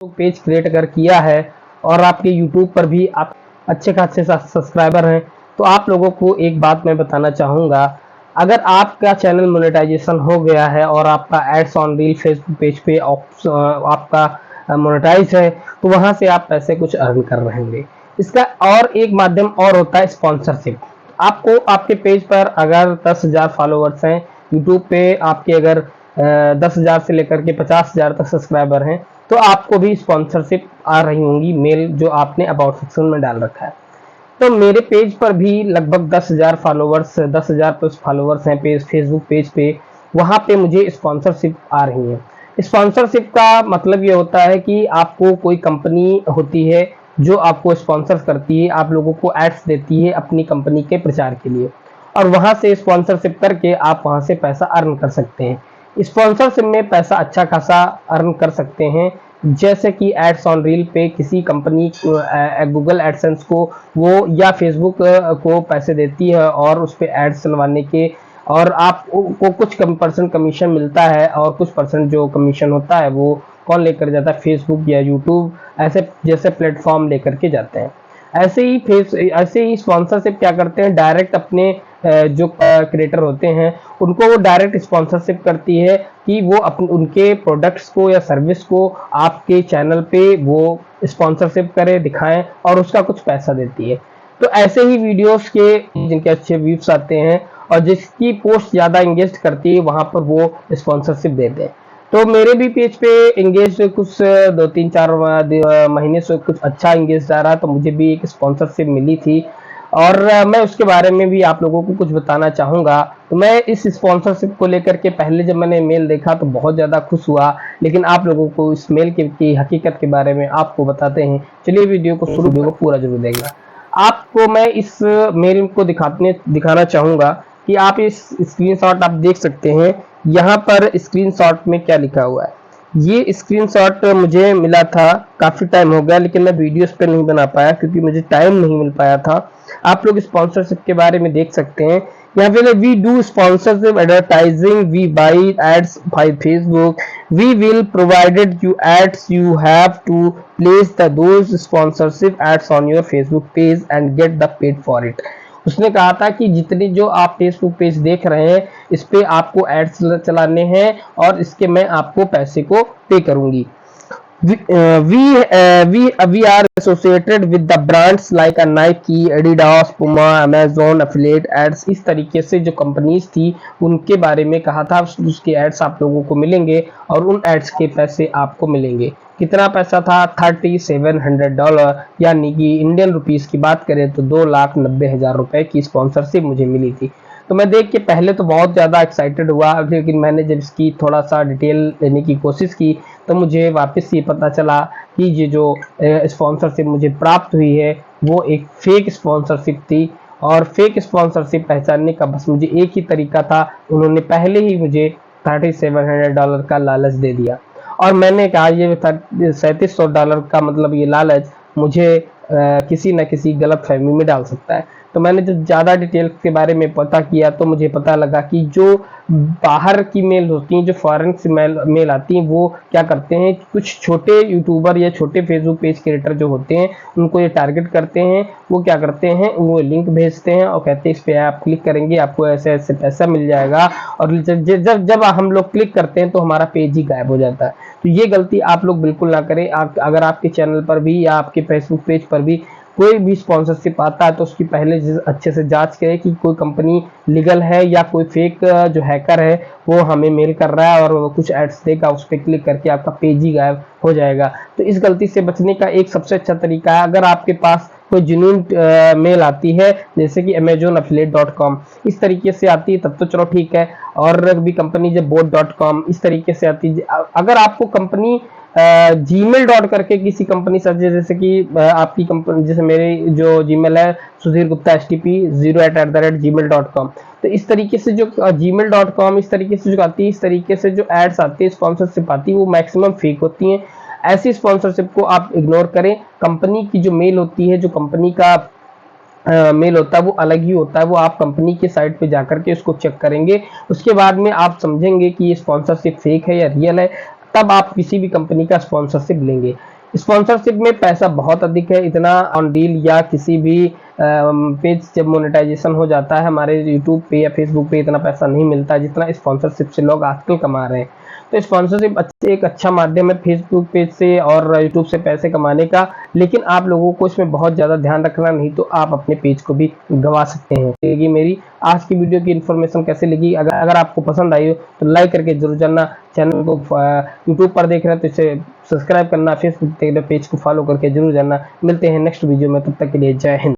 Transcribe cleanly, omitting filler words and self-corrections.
Page create अगर किया है और आपके यूट्यूब पर भी आप अच्छे खासे सब्सक्राइबर हैं, तो आप लोगों को एक बात मैं बताना चाहूँगा। अगर आपका चैनल मोनेटाइजेशन हो गया है और आपका ads on reel Facebook page पे आपका मोनेटाइज है, तो वहाँ से आप पैसे कुछ अर्न कर रहे होंगे। इसका और एक माध्यम और होता है स्पॉन्सरशिप। आपको आपके पेज पर अगर 10,000 फॉलोवर्स हैं, यूट्यूब पे आपके अगर 10,000 से लेकर के 50,000 तक सब्सक्राइबर हैं, तो आपको भी स्पॉन्सरशिप आ रही होंगी मेल जो आपने अबाउट सेक्शन में डाल रखा है। तो मेरे पेज पर भी लगभग 10,000 फॉलोवर्स 10,000 प्लस फॉलोवर्स हैं पेज फेसबुक पेज पे। वहाँ पे मुझे स्पॉन्सरशिप आ रही है। स्पॉन्सरशिप का मतलब ये होता है कि आपको कोई कंपनी होती है जो आपको स्पॉन्सर करती है, आप लोगों को एड्स देती है अपनी कंपनी के प्रचार के लिए, और वहाँ से स्पॉन्सरशिप करके आप वहाँ से पैसा अर्न कर सकते हैं। स्पॉन्सरशिप में पैसा अच्छा खासा अर्न कर सकते हैं, जैसे कि एड्स ऑन रील पे किसी कंपनी गूगल एडसेंस को वो या फेसबुक को पैसे देती है और उस पर एड्स चलवाने के, और आपको कुछ परसेंट कमीशन मिलता है, और कुछ परसेंट जो कमीशन होता है वो कौन लेकर जाता है, फेसबुक या यूट्यूब ऐसे जैसे प्लेटफॉर्म लेकर के जाते हैं। ऐसे ही स्पॉन्सरशिप क्या करते हैं, डायरेक्ट अपने जो क्रिएटर होते हैं उनको वो डायरेक्ट स्पॉन्सरशिप करती है कि वो उनके प्रोडक्ट्स को या सर्विस को आपके चैनल पे वो स्पॉन्सरशिप करे, दिखाएं और उसका कुछ पैसा देती है। तो ऐसे ही वीडियोस के जिनके अच्छे व्यूज आते हैं और जिसकी पोस्ट ज़्यादा इंगेज करती है, वहां पर वो स्पॉन्सरशिप देते हैं। तो मेरे भी पेज पे इंगेज कुछ 2-3-4 महीने से कुछ अच्छा इंगेज जा रहा है, तो मुझे भी एक स्पॉन्सरशिप मिली थी, और मैं उसके बारे में भी आप लोगों को कुछ बताना चाहूँगा। तो मैं इस स्पॉन्सरशिप को लेकर के पहले जब मैंने मेल देखा तो बहुत ज़्यादा खुश हुआ, लेकिन आप लोगों को इस मेल की हकीकत के बारे में आपको बताते हैं। चलिए वीडियो को पूरा जरूर देखना। आपको मैं इस मेल को दिखाना चाहूँगा कि आप इस स्क्रीनशॉट आप देख सकते हैं। यहाँ पर स्क्रीनशॉट में क्या लिखा हुआ है, ये स्क्रीनशॉट मुझे मिला था काफ़ी टाइम हो गया, लेकिन मैं वीडियोस पे नहीं बना पाया क्योंकि मुझे टाइम नहीं मिल पाया था। आप लोग स्पॉन्सरशिप के बारे में देख सकते हैं। यहाँ पे we do sponsorship advertising, we buy ads by Facebook, we will provided you ads, you have to place the those sponsorship ads on your Facebook page and get the paid for it. उसने कहा था कि जितनी जो आप Facebook page देख रहे हैं इस पे आपको एड्स चलाने हैं और इसके मैं आपको पैसे को पे करूंगी। We are associated with the brands like a Nike, Adidas, Puma, Amazon, affiliate ads। इस तरीके से जो कंपनीज थी उनके बारे में कहा था, उसके एड्स आप लोगों को मिलेंगे और उन एड्स के पैसे आपको मिलेंगे। कितना पैसा था, $3,700, यानी कि इंडियन रुपीस की बात करें तो 2,90,000 रुपए की स्पॉन्सरशिप मुझे मिली थी। तो मैं देख के पहले तो बहुत ज़्यादा एक्साइटेड हुआ, लेकिन मैंने जब इसकी थोड़ा सा डिटेल लेने की कोशिश की तो मुझे वापस ये पता चला कि ये जो स्पॉन्सरशिप मुझे प्राप्त हुई है वो एक फेक स्पॉन्सरशिप थी। और फेक स्पॉन्सरशिप पहचानने का बस मुझे एक ही तरीका था, उन्होंने पहले ही मुझे $3,700 का लालच दे दिया, और मैंने कहा ये $3,700 का मतलब ये लालच मुझे किसी न किसी गलत फहमी में डाल सकता है। तो मैंने जब ज़्यादा डिटेल के बारे में पता किया तो मुझे पता लगा कि जो बाहर की मेल होती हैं, जो फॉरेन से मेल आती हैं, वो क्या करते हैं, कुछ छोटे यूट्यूबर या छोटे फेसबुक पेज क्रिएटर जो होते हैं उनको ये टारगेट करते हैं। वो क्या करते हैं, वो लिंक भेजते हैं और कहते हैं इस पर आप क्लिक करेंगे आपको ऐसे ऐसे पैसा मिल जाएगा, और जब हम लोग क्लिक करते हैं तो हमारा पेज ही गायब हो जाता है। तो ये गलती आप लोग बिल्कुल ना करें। अगर आपके चैनल पर भी या आपके फेसबुक पेज पर भी कोई भी स्पॉन्सरशिप आता है तो उसकी पहले अच्छे से जांच करें कि कोई कंपनी लीगल है या कोई फेक जो हैकर है वो हमें मेल कर रहा है और वो कुछ एड्स देगा, उस पर क्लिक करके आपका पेज ही गायब हो जाएगा। तो इस गलती से बचने का एक सबसे अच्छा तरीका है, अगर आपके पास कोई जेन्युइन मेल आती है जैसे कि amazonaffiliate.com इस तरीके से आती है तब तो चलो ठीक है, और भी कंपनी जब bot.com इस तरीके से आती है। अगर आपको कंपनी जीमेल डॉट करके किसी कंपनी से, जैसे कि आपकी कंपनी, जैसे मेरी जो जीमेल है सुधीर गुप्ता stp0@gmail.com, तो इस तरीके से जो gmail.com इस तरीके से जो आती है, इस तरीके से जो एड्स आती है, स्पॉन्सरशिप आती है, वो मैक्सिमम फेक होती हैं। ऐसी स्पॉन्सरशिप को आप इग्नोर करें। कंपनी की जो मेल होती है, जो कंपनी का मेल होता है वो अलग ही होता है, वो आप कंपनी के साइट पे जाकर के उसको चेक करेंगे, उसके बाद में आप समझेंगे कि ये स्पॉन्सरशिप फेक है या रियल है। तब आप किसी भी कंपनी का स्पॉन्सरशिप लेंगे। स्पॉन्सरशिप में पैसा बहुत अधिक है, इतना ऑन डील या किसी भी पेज जब मोनेटाइजेशन हो जाता है हमारे यूट्यूब पे या फेसबुक पे इतना पैसा नहीं मिलता जितना स्पॉन्सरशिप से लोग आजकल कमा रहे हैं। तो स्पॉन्सरशिप एक अच्छा माध्यम है फेसबुक पेज से और यूट्यूब से पैसे कमाने का, लेकिन आप लोगों को इसमें बहुत ज़्यादा ध्यान रखना, नहीं तो आप अपने पेज को भी गंवा सकते हैं। ये मेरी आज की वीडियो की इन्फॉर्मेशन कैसे लगी, अगर आपको पसंद आई हो तो लाइक करके जरूर जानना। चैनल को यूट्यूब पर देख रहे हैं तो इसे सब्सक्राइब करना, फेसबुक पेज को फॉलो करके जरूर जानना। मिलते हैं नेक्स्ट वीडियो में, तब तक के लिए जय हिंद।